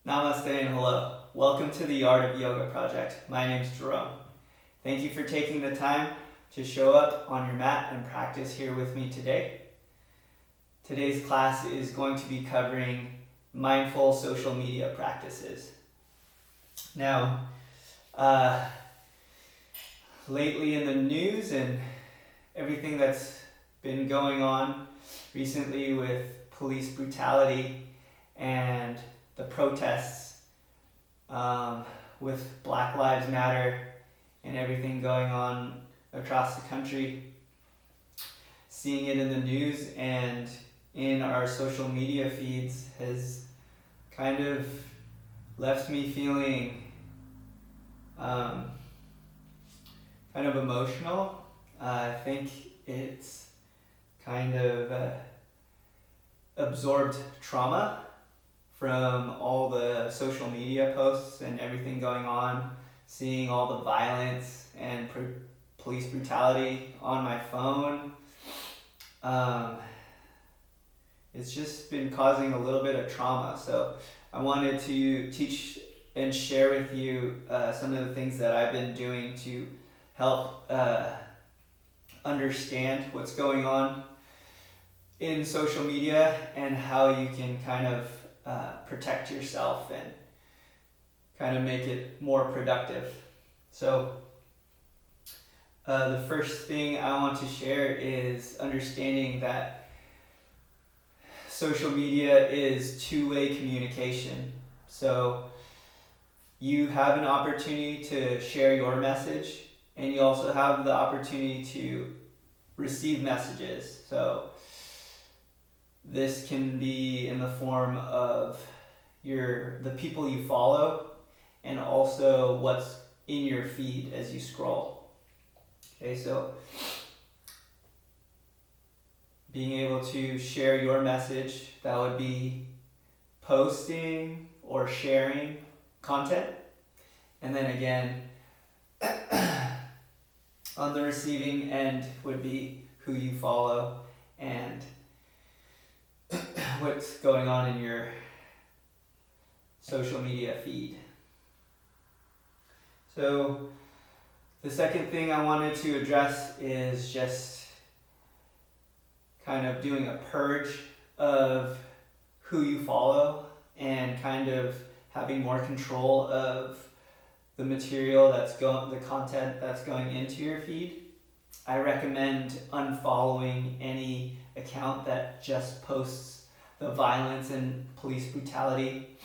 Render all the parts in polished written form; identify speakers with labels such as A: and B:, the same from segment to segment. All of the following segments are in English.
A: Namaste and hello. Welcome to the Art of Yoga project. My name's Jerome. Thank you for taking the time to show up on your mat and practice here with me today. Today's class is going to be covering mindful social media practices. Now, lately in the news and everything that's been going on recently with police brutality and the protests with Black Lives Matter and everything going on across the country, seeing it in the news and in our social media feeds has kind of left me feeling kind of emotional. I think it's kind of absorbed trauma from all the social media posts and everything going on, seeing all the violence and police brutality on my phone. It's just been causing a little bit of trauma. So I wanted to teach and share with you some of the things that I've been doing to help understand what's going on in social media and how you can kind of protect yourself and kind of make it more productive. So the first thing I want to share is understanding that social media is two-way communication. So you have an opportunity to share your message, and you also have the opportunity to receive messages. So this can be in the form of the people you follow and also what's in your feed as you scroll. Okay, so being able to share your message, that would be posting or sharing content. And then again, on the receiving end would be who you follow and what's going on in your social media feed. So the second thing I wanted to address is just kind of doing a purge of who you follow and kind of having more control of the material the content that's going into your feed. I recommend unfollowing any account that just posts the violence and police brutality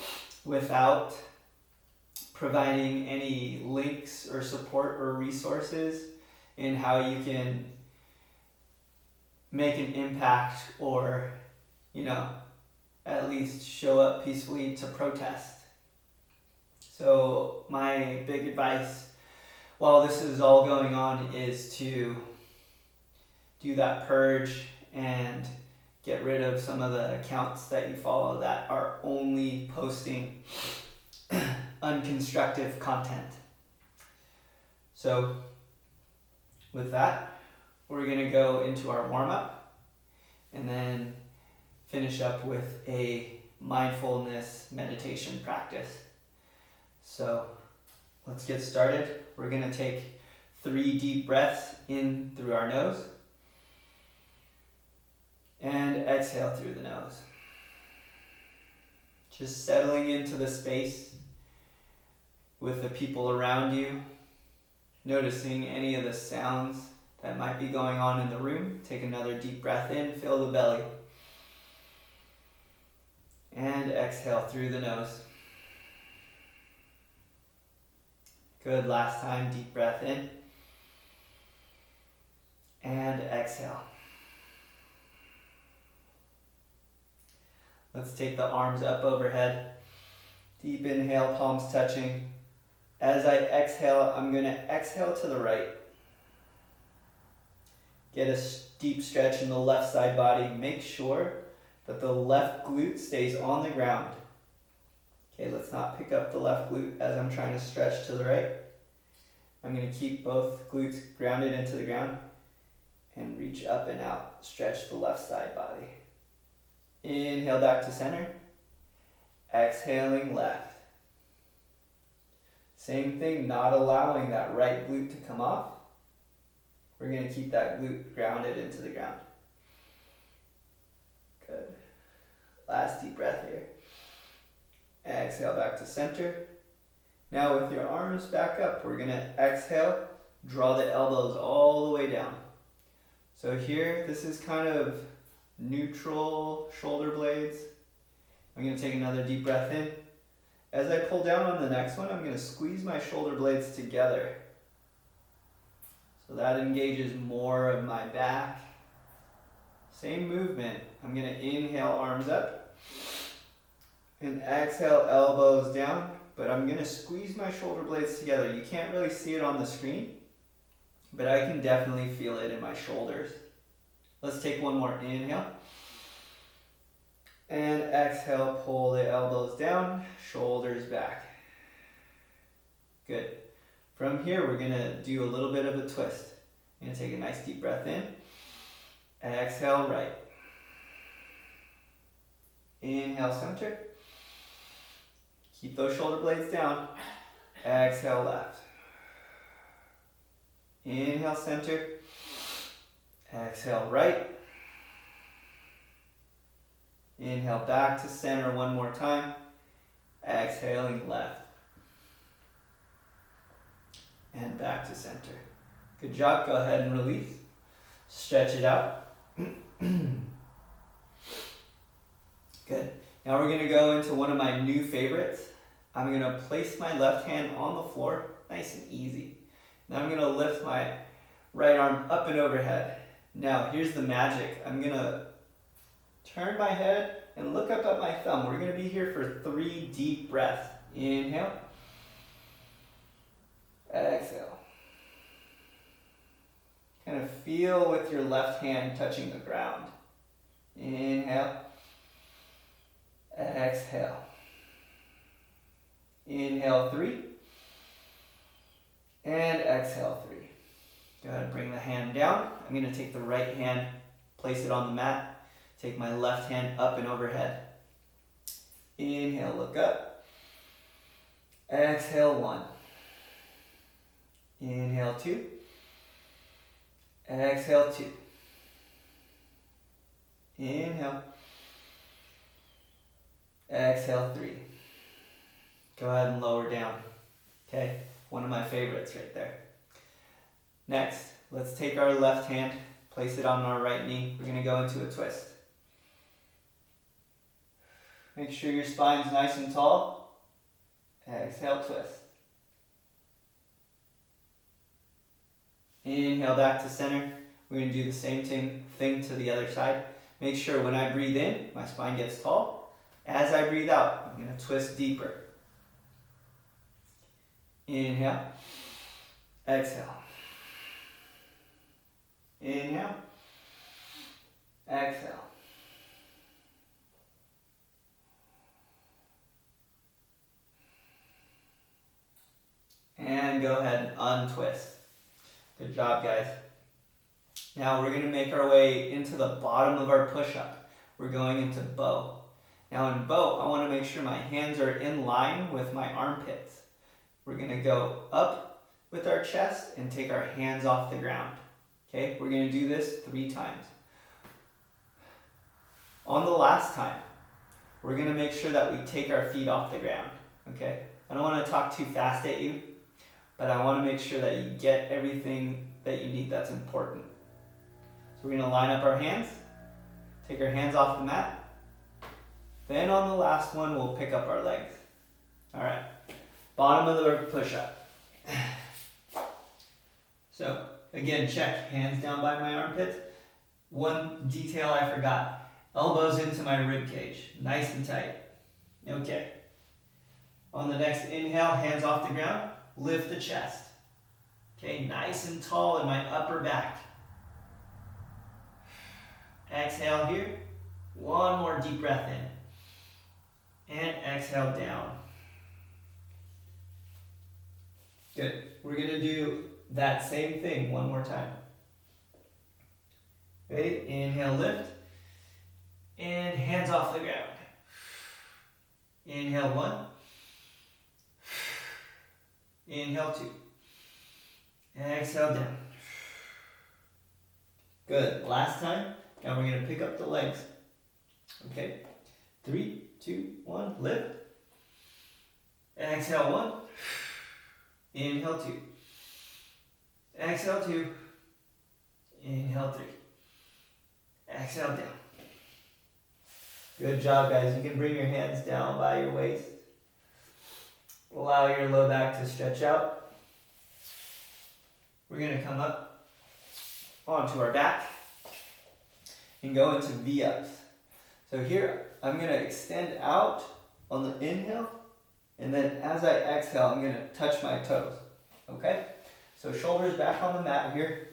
A: without providing any links or support or resources in how you can make an impact or, at least show up peacefully to protest. So my big advice while this is all going on is to do that purge and get rid of some of the accounts that you follow that are only posting unconstructive content. So with that, we're going to go into our warm-up and then finish up with a mindfulness meditation practice. So let's get started. We're going to take 3 deep breaths in through our nose and exhale through the nose. Just settling into the space with the people around you, noticing any of the sounds that might be going on in the room. Take another deep breath in, fill the belly. And exhale through the nose. Good, last time, deep breath in. And exhale. Let's take the arms up overhead. Deep inhale, palms touching. As I exhale, I'm going to exhale to the right. Get a deep stretch in the left side body. Make sure that the left glute stays on the ground. Okay, let's not pick up the left glute as I'm trying to stretch to the right. I'm going to keep both glutes grounded into the ground and reach up and out. Stretch the left side body. Inhale back to center. Exhaling left. Same thing, not allowing that right glute to come off. We're going to keep that glute grounded into the ground. Good. Last deep breath here. Exhale back to center. Now with your arms back up, we're going to exhale, draw the elbows all the way down. So here, this is kind of neutral shoulder blades. I'm going to take another deep breath in. As I pull down on the next one, I'm going to squeeze my shoulder blades together. So that engages more of my back. Same movement. I'm going to inhale, arms up. And exhale, elbows down. But I'm going to squeeze my shoulder blades together. You can't really see it on the screen, but I can definitely feel it in my shoulders. Let's take one more inhale. And exhale, pull the elbows down, shoulders back. Good. From here, we're going to do a little bit of a twist. I'm going to take a nice deep breath in. Exhale, right. Inhale, center. Keep those shoulder blades down. Exhale, left. Inhale, center. Exhale, right. Inhale, back to center one more time. Exhaling, left. And back to center. Good job. Go ahead and release. Stretch it out. Good. Now we're going to go into one of my new favorites. I'm going to place my left hand on the floor, nice and easy. Now I'm going to lift my right arm up and overhead. Now here's the magic. I'm going to turn my head and look up at my thumb. We're going to be here for 3 deep breaths. Inhale. Exhale. Kind of feel with your left hand touching the ground. Inhale. Exhale. Inhale, 3. And exhale, 3. Go ahead and bring the hand down. I'm going to take the right hand, place it on the mat. Take my left hand up and overhead. Inhale, look up. Exhale, 1. Inhale, 2. Exhale, 2. Inhale. Exhale, 3. Go ahead and lower down. Okay, one of my favorites right there. Next, let's take our left hand, place it on our right knee. We're going to go into a twist. Make sure your spine's nice and tall. Exhale, twist. Inhale back to center. We're going to do the same thing to the other side. Make sure when I breathe in, my spine gets tall. As I breathe out, I'm going to twist deeper. Inhale. Exhale. Inhale. Exhale. And go ahead and untwist. Good job, guys. Now we're going to make our way into the bottom of our push-up. We're going into bow. Now in bow, I want to make sure my hands are in line with my armpits. We're going to go up with our chest and take our hands off the ground. Okay, we're going to do this 3 times. On the last time, we're going to make sure that we take our feet off the ground. Okay, I don't want to talk too fast at you, but I want to make sure that you get everything that you need that's important. So we're going to line up our hands, take our hands off the mat. Then on the last one, we'll pick up our legs. All right, bottom of the push-up. So again, check, hands down by my armpits. One detail I forgot, elbows into my rib cage, nice and tight. Okay. On the next inhale, hands off the ground, lift the chest. Okay, nice and tall in my upper back. Exhale here, one more deep breath in. And exhale down. Good. We're going to do that same thing one more time. Ready? Inhale, lift. And hands off the ground. Inhale, 1. Inhale 2. Exhale down. Good. Last time. Now we're going to pick up the legs. Okay. 3, 2, 1. Lift. Exhale 1. Inhale 2. Exhale 2. Inhale 3. Exhale down. Good job, guys. You can bring your hands down by your waist. Allow your low back to stretch out. We're going to come up onto our back and go into V-ups. So here, I'm going to extend out on the inhale, and then as I exhale, I'm going to touch my toes. Okay? So shoulders back on the mat here.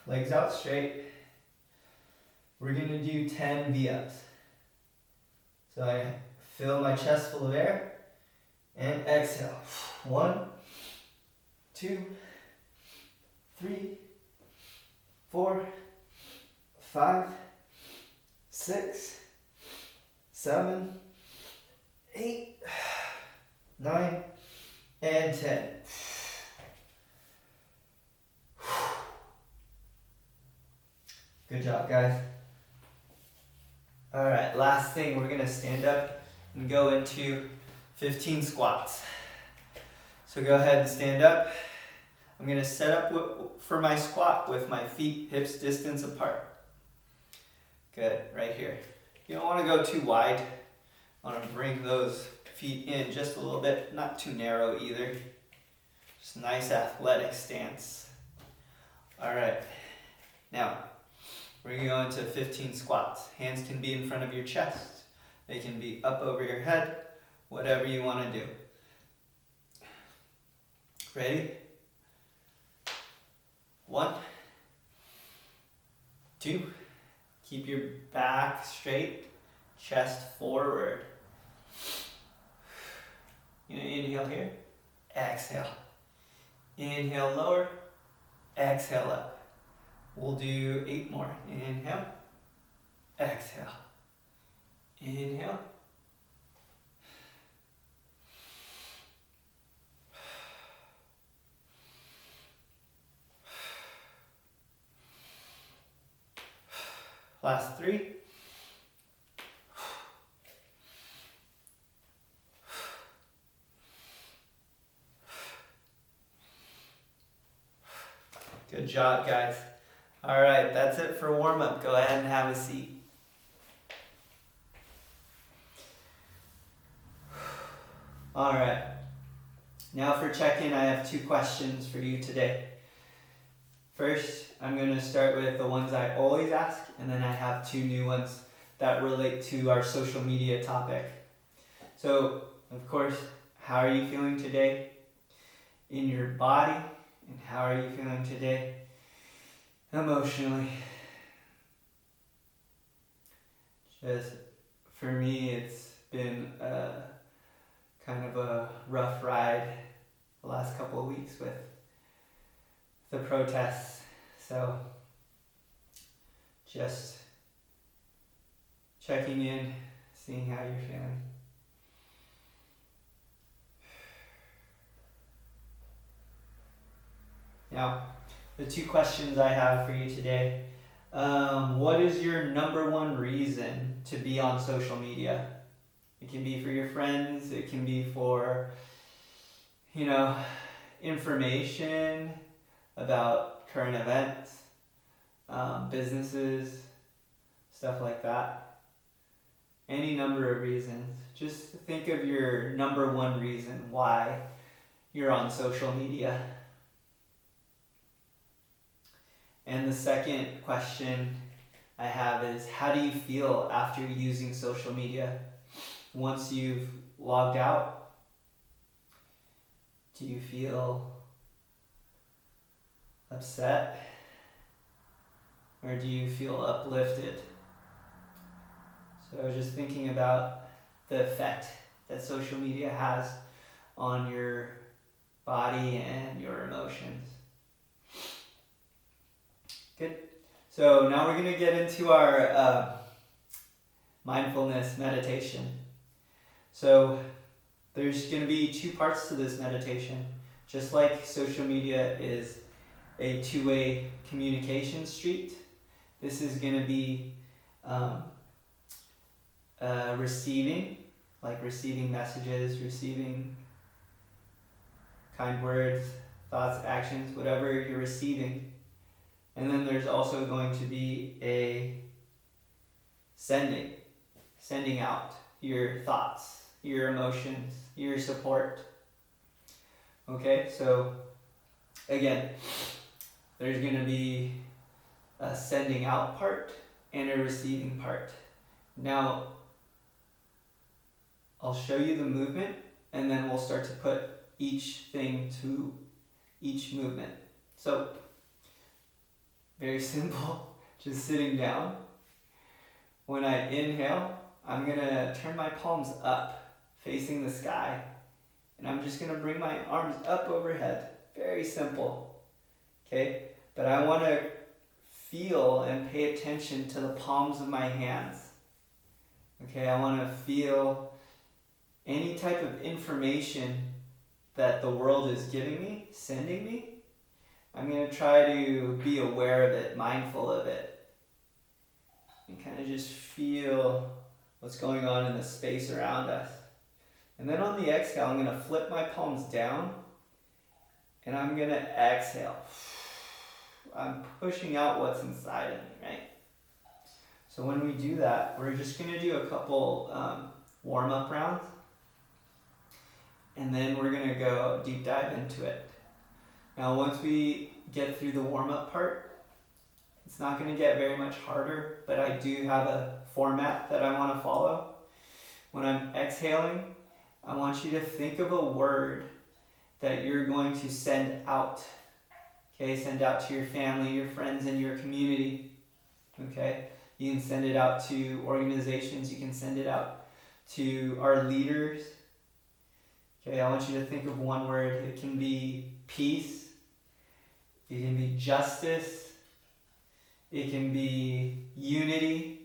A: Legs out straight. We're going to do 10 V-ups. So I fill my chest full of air and exhale. 1, 2, 3, 4, 5, 6, 7, 8, 9, and 10. Good job, guys. All right, last thing, we're gonna stand up and go into 15 squats. So go ahead and stand up. I'm gonna set up for my squat with my feet hips distance apart. Good, right here. You don't wanna go too wide. I wanna bring those feet in just a little bit, not too narrow either. Just a nice athletic stance. All right, now, we're going to go into 15 squats. Hands can be in front of your chest. They can be up over your head, whatever you want to do. Ready? 1, 2. Keep your back straight, chest forward. You know, inhale here, exhale. Inhale lower, exhale up. We'll do 8 more. Inhale, exhale, inhale, last 3. Good job, guys. All right, that's it for warm-up. Go ahead and have a seat. All right. Now for check-in, I have 2 questions for you today. First, I'm going to start with the ones I always ask, and then I have 2 new ones that relate to our social media topic. So, of course, how are you feeling today in your body, and how are you feeling today emotionally? Just for me, it's been kind of a rough ride the last couple of weeks with the protests. So just checking in, seeing how you're feeling. Now, the 2 questions I have for you today. What is your number 1 reason to be on social media? It can be for your friends, it can be for, information about current events, businesses, stuff like that. Any number of reasons. Just think of your number 1 reason why you're on social media. And the second question I have is, how do you feel after using social media? Once you've logged out, do you feel upset? Or do you feel uplifted? So just thinking about the effect that social media has on your body and your emotions. Good. So now we're going to get into our mindfulness meditation. So there's going to be two parts to this meditation. Just like social media is a two-way communication street, this is going to be receiving, like receiving messages, receiving kind words, thoughts, actions, whatever you're receiving. And then there's also going to be a sending out your thoughts, your emotions, your support. Okay, so again, there's going to be a sending out part and a receiving part. Now, I'll show you the movement, and then we'll start to put each thing to each movement. So, very simple, just sitting down. When I inhale, I'm going to turn my palms up, facing the sky, and I'm just going to bring my arms up overhead. Very simple, okay? But I want to feel and pay attention to the palms of my hands. Okay, I want to feel any type of information that the world is giving me, sending me. I'm going to try to be aware of it, mindful of it, and kind of just feel what's going on in the space around us. And then on the exhale, I'm going to flip my palms down, and I'm going to exhale. I'm pushing out what's inside of me, right? So when we do that, we're just going to do a couple warm-up rounds, and then we're going to go deep dive into it. Now, once we get through the warm-up part, it's not going to get very much harder, but I do have a format that I want to follow. When I'm exhaling, I want you to think of a word that you're going to send out. Okay, send out to your family, your friends, and your community. Okay, you can send it out to organizations, you can send it out to our leaders. Okay, I want you to think of one word. It can be peace, it can be justice, it can be unity,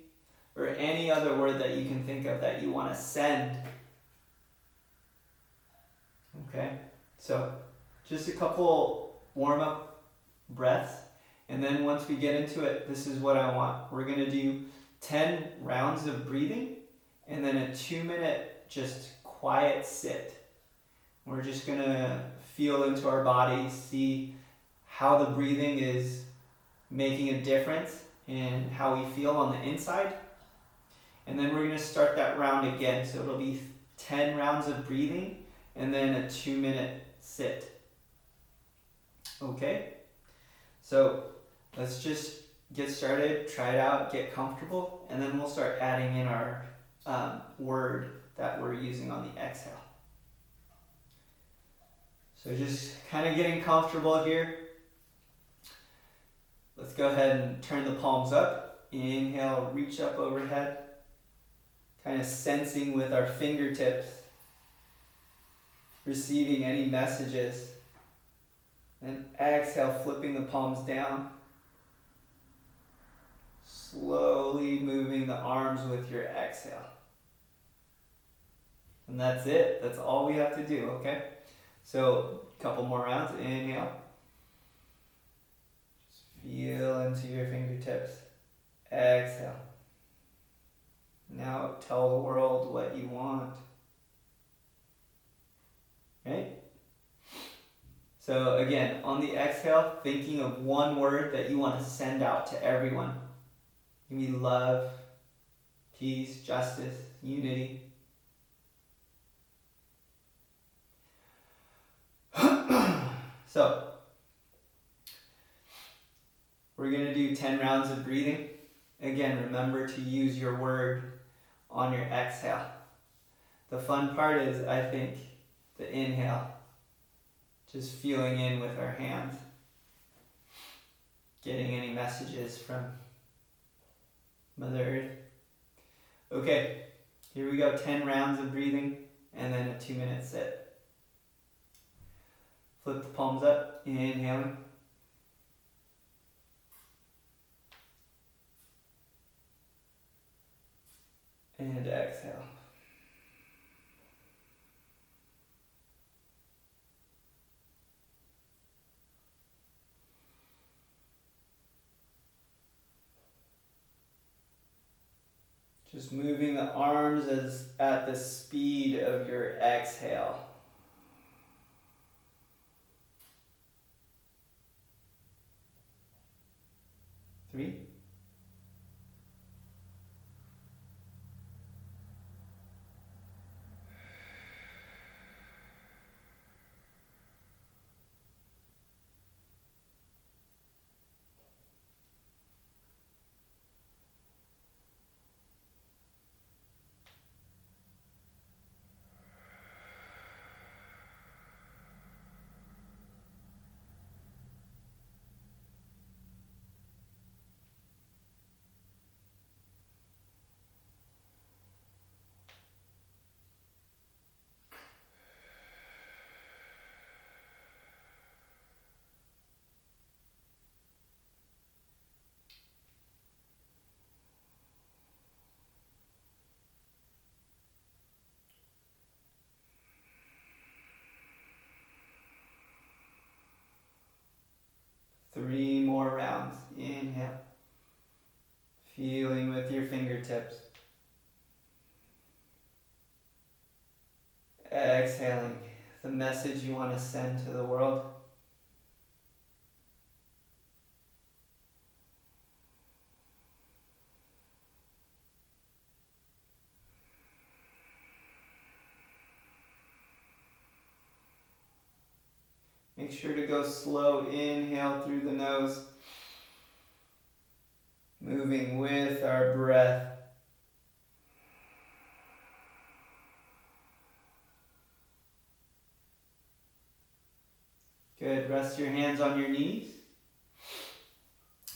A: or any other word that you can think of that you want to send. Okay, so just a couple warm-up breaths, and then once we get into it, this is what I want. We're going to do 10 rounds of breathing, and then a 2-minute just quiet sit. We're just going to feel into our bodies, see how the breathing is making a difference in how we feel on the inside. And then we're going to start that round again. So it'll be 10 rounds of breathing and then a 2-minute sit. Okay? So let's just get started, try it out, get comfortable, and then we'll start adding in our word that we're using on the exhale. So just kind of getting comfortable here. Let's go ahead and turn the palms up. Inhale, reach up overhead. Kind of sensing with our fingertips, receiving any messages. And exhale, flipping the palms down. Slowly moving the arms with your exhale. And that's it. That's all we have to do, okay? So, a couple more rounds. Inhale. Just feel into your fingertips. Exhale. Now tell the world what you want. Okay? So again, on the exhale, thinking of one word that you want to send out to everyone. Give me love, peace, justice, unity. So, we're going to do 10 rounds of breathing. Again, remember to use your word on your exhale. The fun part is, I think, the inhale. Just feeling in with our hands. Getting any messages from Mother Earth. Okay, here we go. 10 rounds of breathing and then a 2-minute sit. Flip the palms up, inhaling. And exhale. Just moving the arms as at the speed of your exhale. 3, 3 more rounds. Inhale. Feeling with your fingertips. Exhaling the message you want to send to the world. Make sure to go slow. Inhale through the nose. Moving with our breath. Good. Rest your hands on your knees.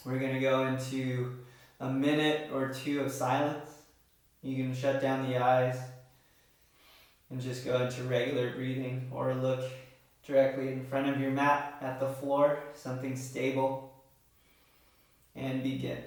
A: We're going to go into a minute or 2 of silence. You can shut down the eyes and just go into regular breathing, or look directly in front of your mat at the floor, something stable, and begin.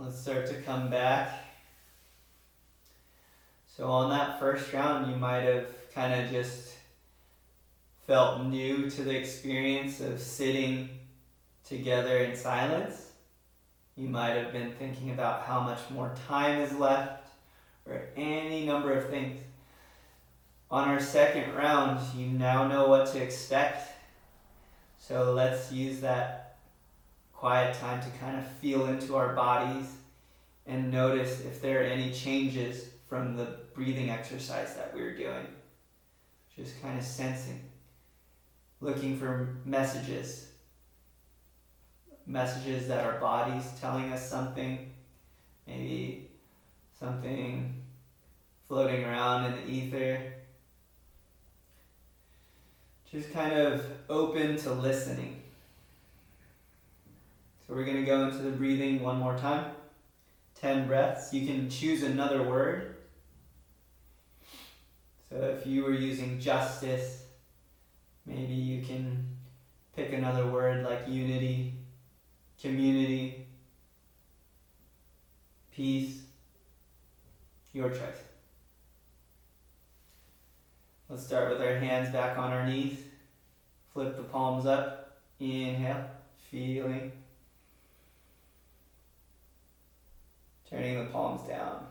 A: Let's start to come back. So on that first round, you might have kind of just felt new to the experience of sitting together in silence. You might have been thinking about how much more time is left, or any number of things. On our second round, you now know what to expect. So let's use that quiet time to kind of feel into our bodies and notice if there are any changes from the breathing exercise that we were doing. Just kind of sensing, looking for messages that our body's telling us something, maybe something floating around in the ether. Just kind of open to listening. So we're going to go into the breathing one more time. 10 breaths. You can choose another word. So if you were using justice, maybe you can pick another word like unity, community, peace. Your choice. Let's start with our hands back on our knees. Flip the palms up. Inhale, feeling. Turning the palms down.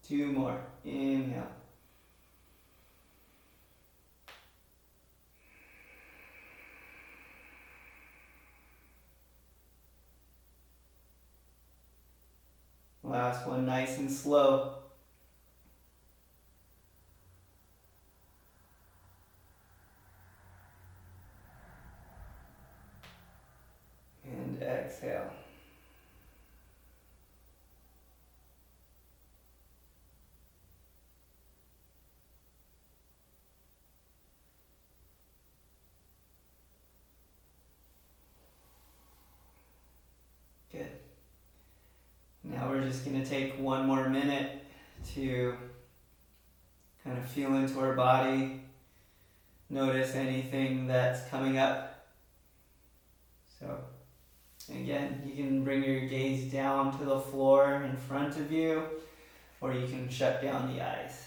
A: Two more. Inhale. Last one, nice and slow. And exhale. Good. Now we're just going to take one more minute to kind of feel into our body. Notice anything that's coming up. So, again, you can bring your gaze down to the floor in front of you, or you can shut down the eyes.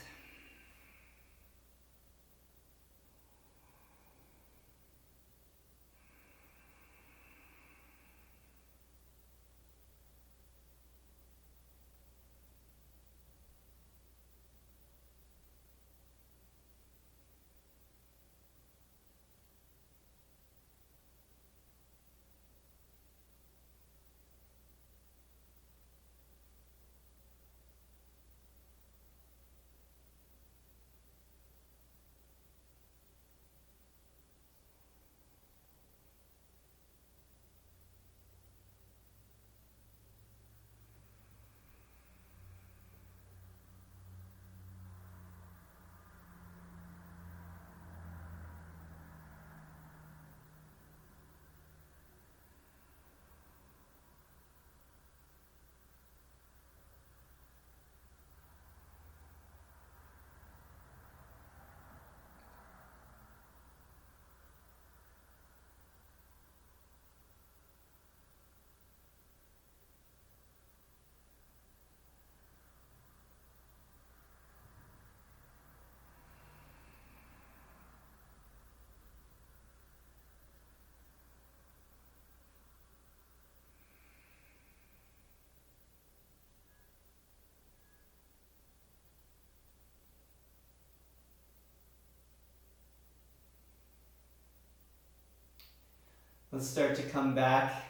A: Let's start to come back.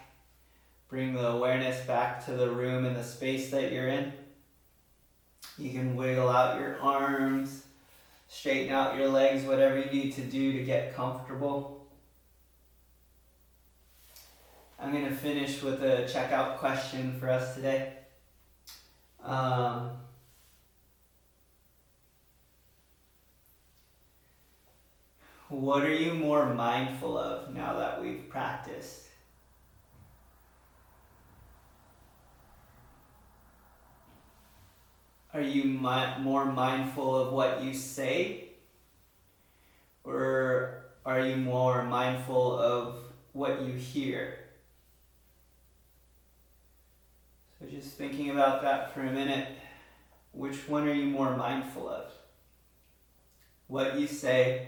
A: Bring the awareness back to the room and the space that you're in. You can wiggle out your arms, straighten out your legs, whatever you need to do to get comfortable. I'm going to finish with a checkout question for us today. What are you more mindful of now that we've practiced? Are you more mindful of what you say? Or are you more mindful of what you hear? So just thinking about that for a minute, which one are you more mindful of? What you say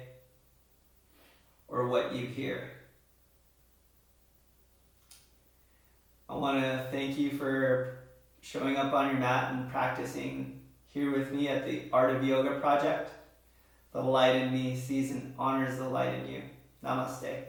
A: or what you hear? I want to thank you for showing up on your mat and practicing here with me at the Art of Yoga project. The light in me sees and honors the light in you. Namaste.